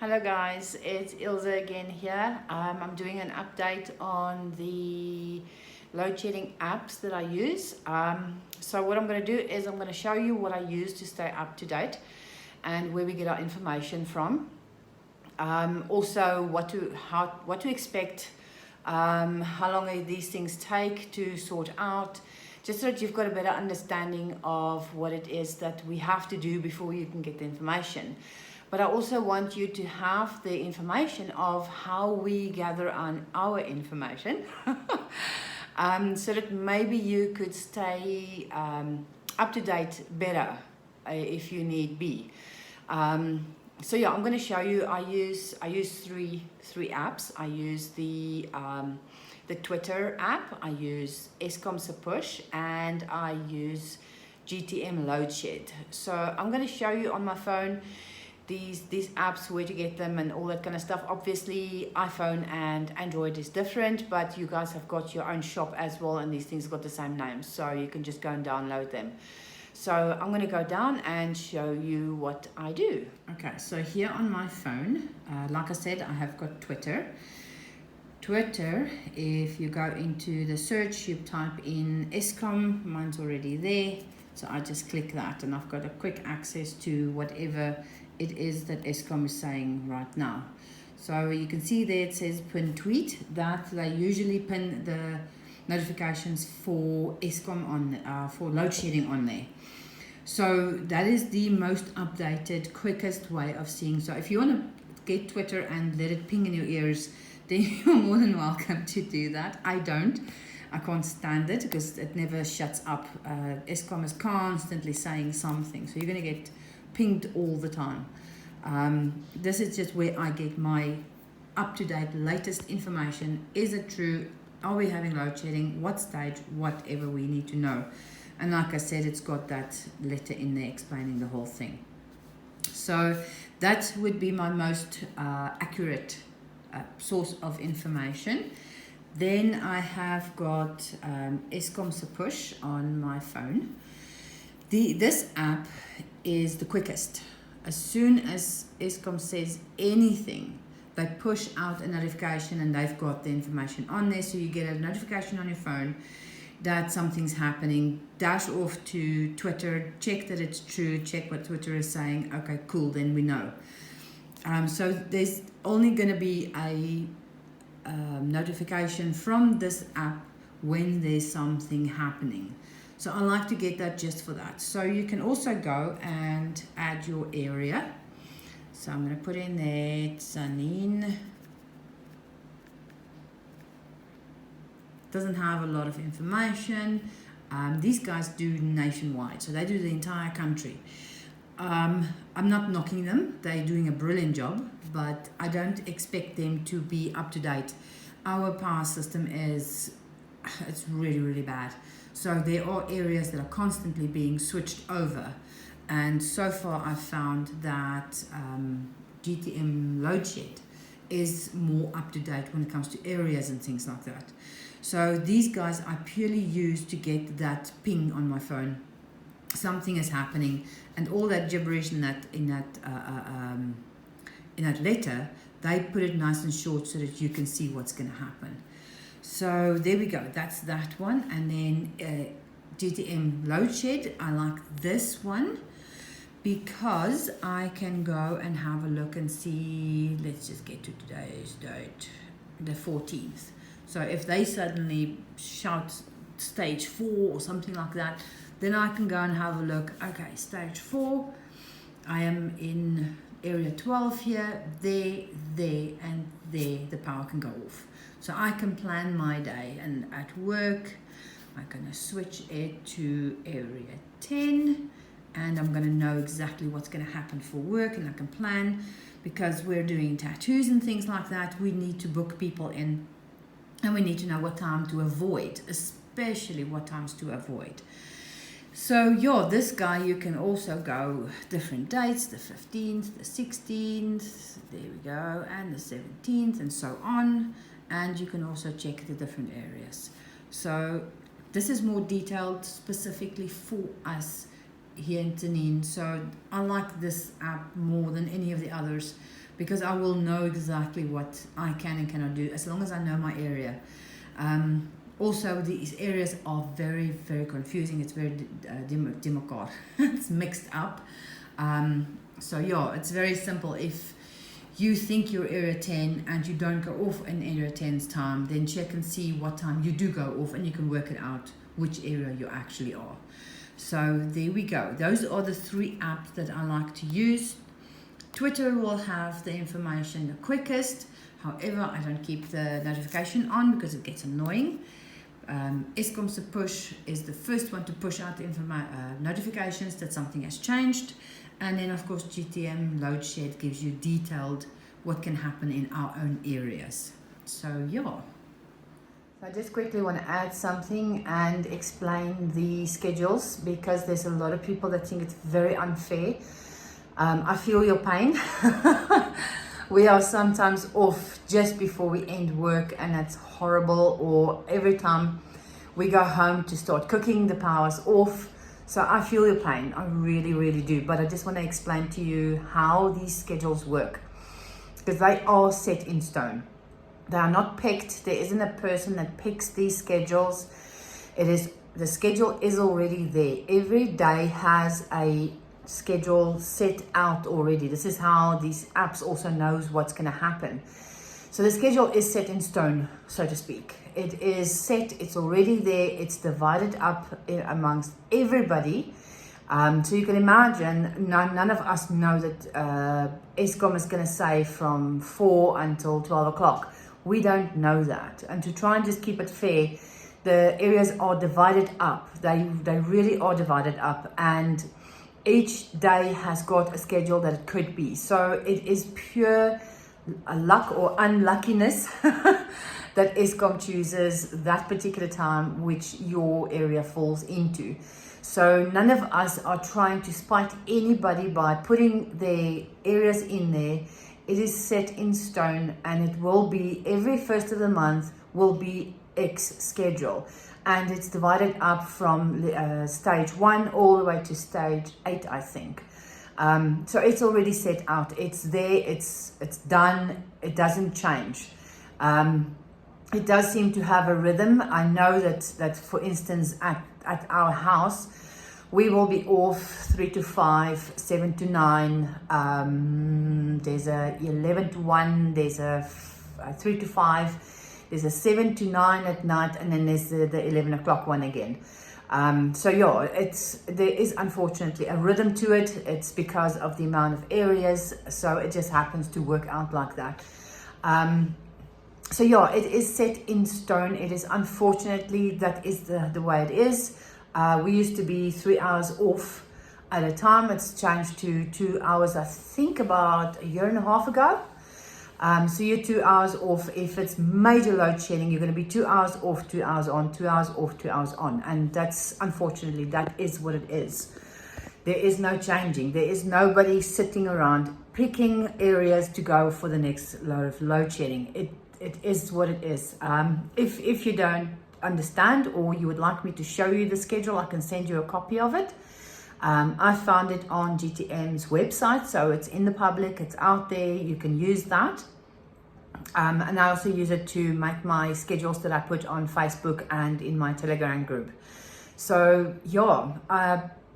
Hello guys, it's Ilse again here. I'm doing an update on the load shedding apps that I use. So what I'm going to do is I'm going to show you what I use to stay up to date and where we get our information from. Also what to expect, how long these things take to sort out, just so that you've got a better understanding of what it is that we have to do before you can get the information. But I also want you to have the information of how we gather on our information so that maybe you could stay up to date better if you need be. So yeah, I'm going to show you. I use three apps. I use the Twitter app, I use Eskom's push, and I use GTM Loadshed. So I'm going to show you on my phone these apps, where to get them and all that kind of stuff. Obviously iPhone and Android is different, but you guys have got your own shop as well, and these things got the same names, so you can just go and download them. So I'm going to go down and show you what I do. Okay, so here on my phone, like I said, I have got Twitter. If you go into the search, you type in Eskom, mine's already there, so I just click that and I've got a quick access to whatever it is that Eskom is saying right now. So you can see there it says pin tweet, that they usually pin the notifications for Eskom on for load shedding on there. So that is the most updated, quickest way of seeing. So if you want to get Twitter and let it ping in your ears, then you're more than welcome to do that. I don't. I can't stand it because it never shuts up. Eskom is constantly saying something, so you're going to get pinged all the time. This is just where I get my up-to-date latest information. Is it true? Are we having load shedding? What stage? Whatever we need to know. And like I said, it's got that letter in there explaining the whole thing. So that would be my most accurate source of information. Then I have got Eskom's push on my phone. This app is the quickest. As soon as Eskom says anything, they push out a notification and they've got the information on there. So you get a notification on your phone that something's happening, dash off to Twitter, check that it's true, check what Twitter is saying. Okay, cool, then we know. So there's only going to be a notification from this app when there's something happening. So I like to get that just for that. So you can also go and add your area. So I'm going to put in there Tzaneen. Doesn't have a lot of information. These guys do nationwide, so they do the entire country. I'm not knocking them, they're doing a brilliant job, but I don't expect them to be up to date. Our power system it's really bad. So there are areas that are constantly being switched over, and so far I've found that GTM Loadshed is more up to date when it comes to areas and things like that. So these guys I purely use to get that ping on my phone. Something is happening, and all that gibberish in that letter, they put it nice and short so that you can see what's going to happen. So there we go. That's that one. And then GTM Loadshed, I like this one because I can go and have a look and see. Let's just get to today's date, the 14th. So if they suddenly shout stage 4 or something like that, then I can go and have a look. Okay, stage 4, I am in area 12 here, there, and there, the power can go off. So I can plan my day, and at work, I'm going to switch it to area 10, and I'm going to know exactly what's going to happen for work, and I can plan, because we're doing tattoos and things like that. We need to book people in, and we need to know what time to avoid, especially what times to avoid. So yeah, this guy, you can also go different dates, the 15th, the 16th, there we go, and the 17th, and so on. And you can also check the different areas. So this is more detailed specifically for us here in Tzaneen. So I like this app more than any of the others because I will know exactly what I can and cannot do as long as I know my area. Also, these areas are very, very confusing. It's very democrat. It's mixed up. So yeah, it's very simple. If you think you're area 10 and you don't go off in area 10's time, then check and see what time you do go off, and you can work it out which area you actually are. So there we go. Those are the 3 apps that I like to use. Twitter will have the information the quickest. However, I don't keep the notification on because it gets annoying. Eskom's push is the first one to push out the notifications that something has changed. And then of course GTM Loadshed gives you detailed what can happen in our own areas. So yeah. So I just quickly want to add something and explain the schedules, because there's a lot of people that think it's very unfair. I feel your pain. We are sometimes off just before we end work, and that's horrible, or every time we go home to start cooking, the power's off. So I feel your pain, I really, really do. But I just want to explain to you how these schedules work, because they are set in stone. They are not picked. There isn't a person that picks these schedules. The schedule is already there. Every day has a schedule set out already. This is how these apps also knows what's going to happen. So the schedule is set in stone, so to speak. It is set, it's already there, it's divided up amongst everybody. So you can imagine, none of us know that Eskom is going to say from 4 until 12 o'clock. We don't know that. And to try and just keep it fair, the areas are divided up. They really are divided up, and each day has got a schedule that it could be. So it is pure luck or unluckiness that Eskom chooses that particular time which your area falls into. So none of us are trying to spite anybody by putting their areas in there. It is set in stone, and it will be every first of the month will be X schedule, and it's divided up from stage 1 all the way to stage 8, I think. So it's already set out, it's there, it's done, it doesn't change. It does seem to have a rhythm. I know that for instance at our house we will be off 3 to 5, 7 to 9, there's a 11 to 1, there's a 3 to 5, there's a 7 to 9 at night, and then there's the 11 o'clock one again. So yeah, there is unfortunately a rhythm to it. It's because of the amount of areas, so it just happens to work out like that. So yeah, it is set in stone. It is, unfortunately, that is the way it is. We used to be 3 hours off at a time. It's changed to 2 hours, I think about a year and a half ago. So you're 2 hours off. If it's major load shedding, you're going to be 2 hours off, 2 hours on, 2 hours off, 2 hours on. And that's, unfortunately, that is what it is. There is no changing. There is nobody sitting around picking areas to go for the next load of load shedding. It is what it is. If you don't understand, or you would like me to show you the schedule, I can send you a copy of it. I found it on GTM's website, so it's in the public, it's out there, you can use that. And I also use it to make my schedules that I put on Facebook and in my Telegram group. So yeah,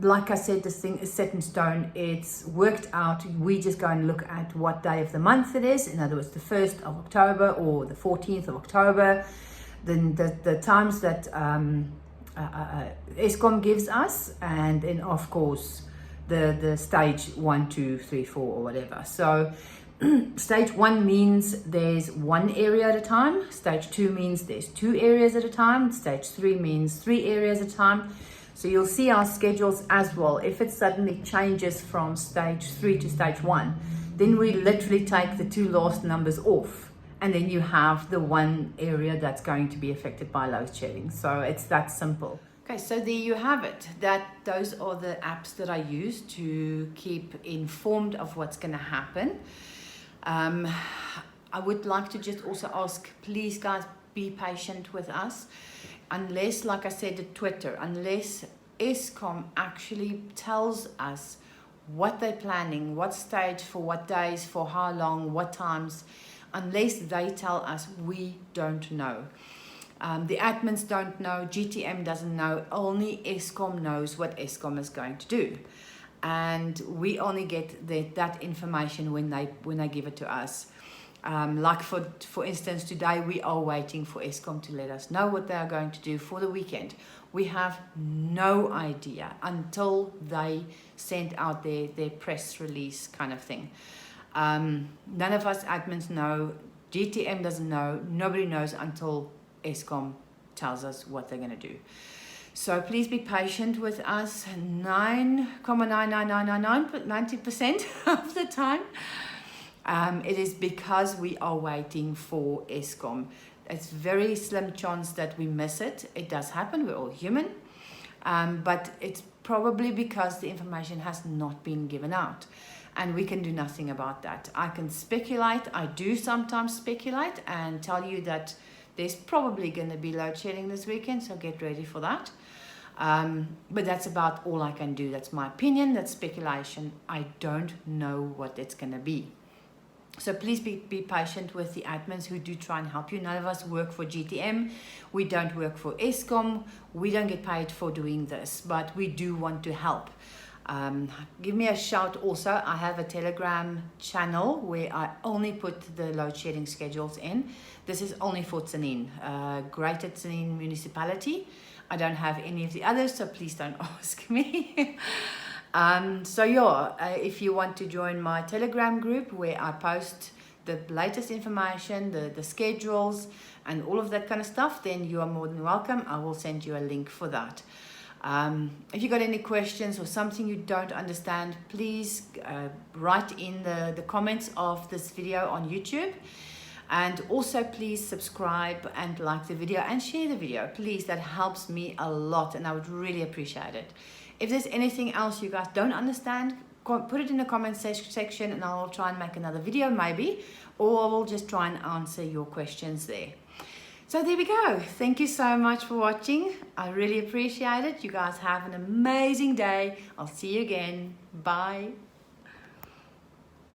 like I said, this thing is set in stone, it's worked out. We just go and look at what day of the month it is, in other words the 1st of October or the 14th of October, then the times that Eskom gives us, and then of course the stage 1, 2, 3, 4 or whatever. So stage 1 means there's 1 area at a time, stage 2 means there's 2 areas at a time, stage 3 means 3 areas at a time. So you'll see our schedules as well. If it suddenly changes from stage 3 to stage 1, then we literally take the 2 last numbers off, and then you have the 1 area that's going to be affected by load shedding. So it's that simple. Okay, so there you have it. Those are the apps that I use to keep informed of what's going to happen. I would like to just also ask, please guys, be patient with us. Unless, like I said, at Twitter, unless Eskom actually tells us what they're planning, what stage, for what days, for how long, what times. Unless they tell us, we don't know. The admins don't know, GTM doesn't know, only Eskom knows what Eskom is going to do. And we only get that information when they give it to us. Like for instance, today we are waiting for Eskom to let us know what they are going to do for the weekend. We have no idea until they send out their press release kind of thing. None of us admins know, GTM doesn't know, nobody knows until Eskom tells us what they're going to do. So please be patient with us. 90% of the time, it is because we are waiting for Eskom. It's very slim chance that we miss it. It does happen, we're all human. But it's probably because the information has not been given out. And we can do nothing about that. I can speculate, I do sometimes speculate and tell you that there's probably going to be load shedding this weekend, so get ready for that. But that's about all I can do. That's my opinion, that's speculation. I don't know what it's going to be. So please be patient with the admins who do try and help you. None of us work for GTM. We don't work for Eskom. We don't get paid for doing this, but we do want to help. Give me a shout also. I have a Telegram channel where I only put the load shedding schedules in. This is only for Tzaneen, Greater Tzaneen Municipality. I don't have any of the others, so please don't ask me. So yeah, if you want to join my Telegram group where I post the latest information, the schedules and all of that kind of stuff, then you are more than welcome. I will send you a link for that. If you got any questions or something you don't understand, please write in the comments of this video on YouTube. And also please subscribe and like the video and share the video. Please, that helps me a lot and I would really appreciate it. If there's anything else you guys don't understand, put it in the comment section and I'll try and make another video maybe, or I will just try and answer your questions there. So there we go. Thank you so much for watching. I really appreciate it. You guys have an amazing day. I'll see you again. Bye.